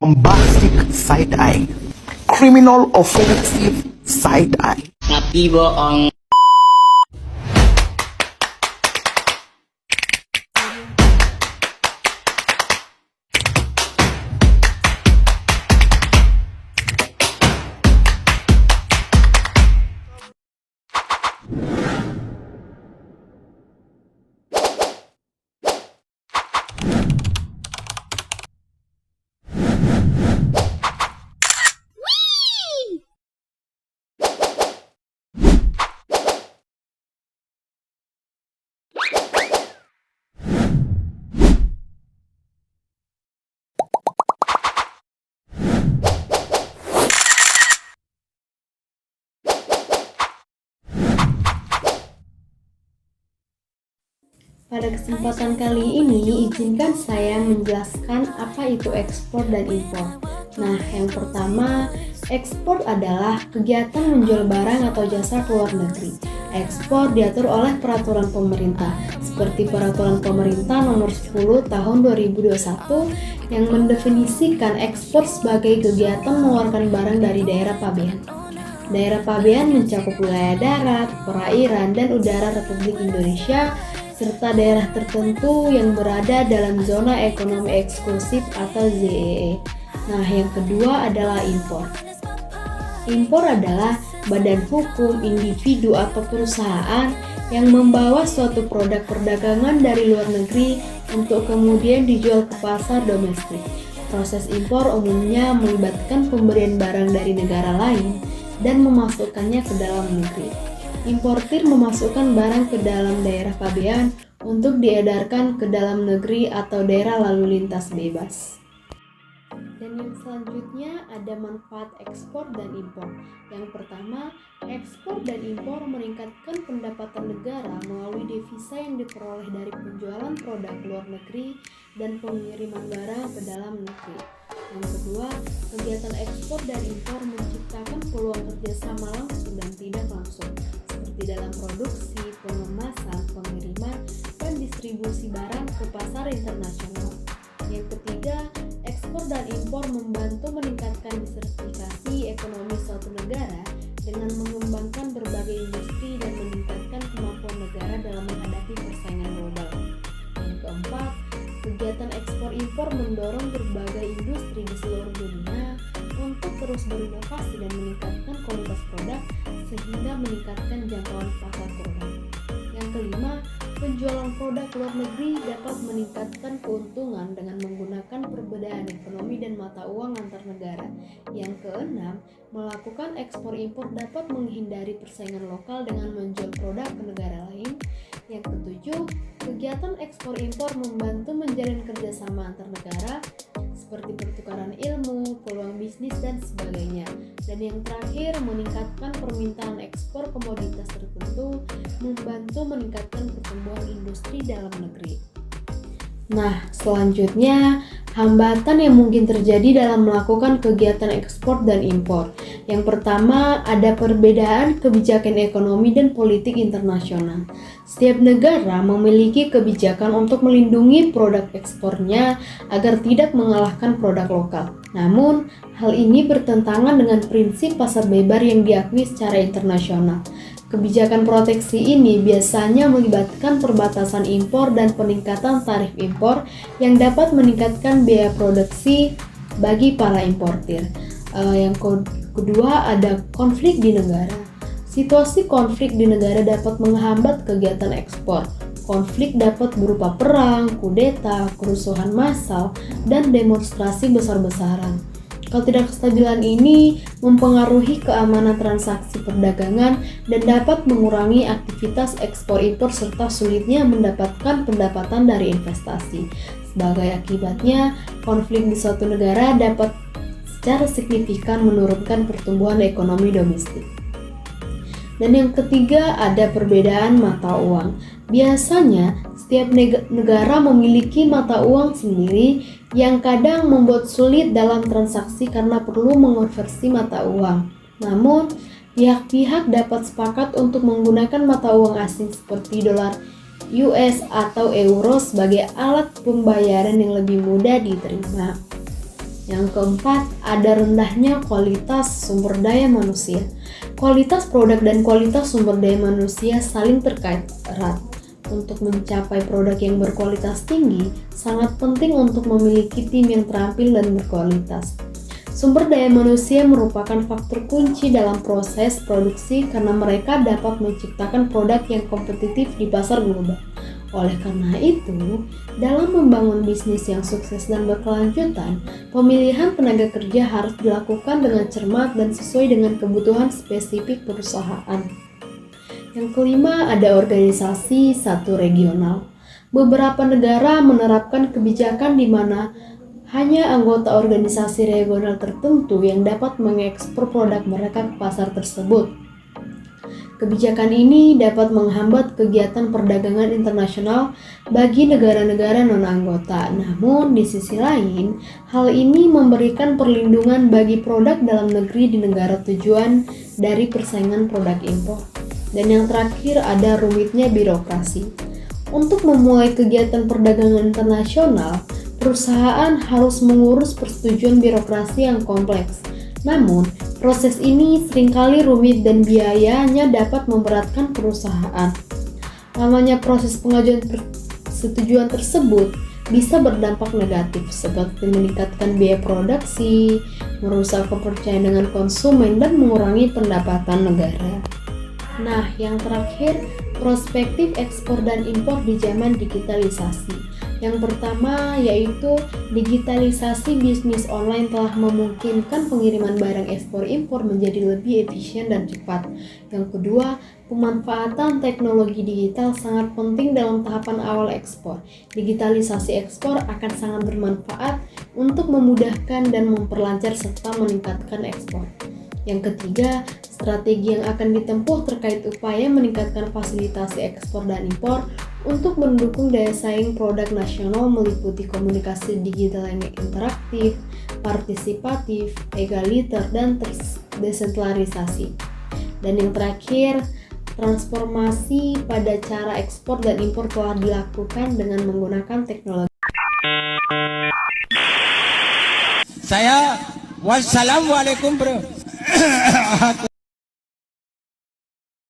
bombastic side-eye, criminal offensive side-eye. Ngapi bohong. Pada kesempatan kali ini, izinkan saya menjelaskan apa itu ekspor dan impor. Nah, yang pertama, ekspor adalah kegiatan menjual barang atau jasa ke luar negeri. Ekspor diatur oleh peraturan pemerintah, seperti Peraturan Pemerintah Nomor 10 Tahun 2021 yang mendefinisikan ekspor sebagai kegiatan mengeluarkan barang dari daerah pabean. Daerah pabean mencakup wilayah darat, perairan, dan udara Republik Indonesia, serta daerah tertentu yang berada dalam zona ekonomi eksklusif atau ZEE. Nah, yang kedua adalah impor. Impor adalah badan hukum, individu atau perusahaan yang membawa suatu produk perdagangan dari luar negeri untuk kemudian dijual ke pasar domestik. Proses impor umumnya melibatkan pemberian barang dari negara lain dan memasukkannya ke dalam negeri. Importir memasukkan barang ke dalam daerah pabean untuk diedarkan ke dalam negeri atau daerah lalu lintas bebas. Dan yang selanjutnya ada manfaat ekspor dan impor. Yang pertama, ekspor dan impor meningkatkan pendapatan negara melalui devisa yang diperoleh dari penjualan produk luar negeri dan pengiriman barang ke dalam negeri. Yang kedua, kegiatan ekspor dan impor menciptakan peluang kerjasama langsung dan tidak langsung, seperti dalam produksi, pengemasan, pengiriman, dan distribusi barang ke pasar internasional. Yang ketiga, ekspor dan impor membantu meningkatkan diversifikasi ekonomi suatu negara dengan mengembangkan berbagai industri dan meningkatkan kemampuan negara dalam menghadapi persaingan global. Yang keempat, kegiatan ekspor impor mendorong berbagai industri di seluruh dunia untuk terus berinovasi dan meningkatkan kualitas produk sehingga meningkatkan jangkauan pasar produk. Yang kelima, penjualan produk luar negeri dapat meningkatkan keuntungan dengan menggunakan perbedaan ekonomi dan mata uang antar negara. Yang keenam, melakukan ekspor impor dapat menghindari persaingan lokal dengan menjual produk ke negara lain. Yang ketujuh, kegiatan ekspor impor membantu menjalin kerjasama antar negara seperti pertukaran ilmu, peluang bisnis, dan sebagainya. Dan yang terakhir, meningkatkan permintaan ekspor komoditas tertentu, membantu meningkatkan pertumbuhan industri dalam negeri. Nah, selanjutnya, hambatan yang mungkin terjadi dalam melakukan kegiatan ekspor dan impor. Yang pertama, ada perbedaan kebijakan ekonomi dan politik internasional. Setiap negara memiliki kebijakan untuk melindungi produk ekspornya agar tidak mengalahkan produk lokal. Namun, hal ini bertentangan dengan prinsip pasar bebas yang diakui secara internasional. Kebijakan proteksi ini biasanya melibatkan perbatasan impor dan peningkatan tarif impor yang dapat meningkatkan biaya produksi bagi para importir. Yang kedua ada konflik di negara. Situasi konflik di negara dapat menghambat kegiatan ekspor. Konflik dapat berupa perang, kudeta, kerusuhan massal, dan demonstrasi besar-besaran. Ketidakstabilan ini mempengaruhi keamanan transaksi perdagangan dan dapat mengurangi aktivitas ekspor-impor serta sulitnya mendapatkan pendapatan dari investasi. Sebagai akibatnya, konflik di suatu negara dapat secara signifikan menurunkan pertumbuhan ekonomi domestik. Dan yang ketiga ada perbedaan mata uang. Biasanya setiap negara memiliki mata uang sendiri yang kadang membuat sulit dalam transaksi karena perlu mengonversi mata uang. Namun, pihak-pihak dapat sepakat untuk menggunakan mata uang asing seperti dolar US atau euro sebagai alat pembayaran yang lebih mudah diterima. Yang keempat, ada rendahnya kualitas sumber daya manusia. Kualitas produk dan kualitas sumber daya manusia saling terkait erat. Untuk mencapai produk yang berkualitas tinggi, sangat penting untuk memiliki tim yang terampil dan berkualitas. Sumber daya manusia merupakan faktor kunci dalam proses produksi karena mereka dapat menciptakan produk yang kompetitif di pasar global. Oleh karena itu, dalam membangun bisnis yang sukses dan berkelanjutan, pemilihan tenaga kerja harus dilakukan dengan cermat dan sesuai dengan kebutuhan spesifik perusahaan. Yang kelima, ada organisasi satu regional. Beberapa negara menerapkan kebijakan di mana hanya anggota organisasi regional tertentu yang dapat mengekspor produk mereka ke pasar tersebut. Kebijakan ini dapat menghambat kegiatan perdagangan internasional bagi negara-negara non-anggota. Namun, di sisi lain, hal ini memberikan perlindungan bagi produk dalam negeri di negara tujuan dari persaingan produk impor. Dan yang terakhir, ada rumitnya birokrasi. Untuk memulai kegiatan perdagangan internasional, perusahaan harus mengurus persetujuan birokrasi yang kompleks. Namun, proses ini seringkali rumit dan biayanya dapat memberatkan perusahaan. Lamanya proses pengajuan persetujuan tersebut bisa berdampak negatif seperti meningkatkan biaya produksi, merusak kepercayaan dengan konsumen, dan mengurangi pendapatan negara. Nah, yang terakhir, perspektif ekspor dan impor di zaman digitalisasi. Yang pertama yaitu digitalisasi bisnis online telah memungkinkan pengiriman barang ekspor impor menjadi lebih efisien dan cepat. Yang kedua, pemanfaatan teknologi digital sangat penting dalam tahapan awal ekspor. Digitalisasi ekspor akan sangat bermanfaat untuk memudahkan dan memperlancar serta meningkatkan ekspor. Yang ketiga, strategi yang akan ditempuh terkait upaya meningkatkan fasilitasi ekspor dan impor untuk mendukung daya saing produk nasional meliputi komunikasi digital yang interaktif, partisipatif, egaliter, dan desentralisasi. Dan yang terakhir, transformasi pada cara ekspor dan impor telah dilakukan dengan menggunakan teknologi. Wassalamualaikum bro.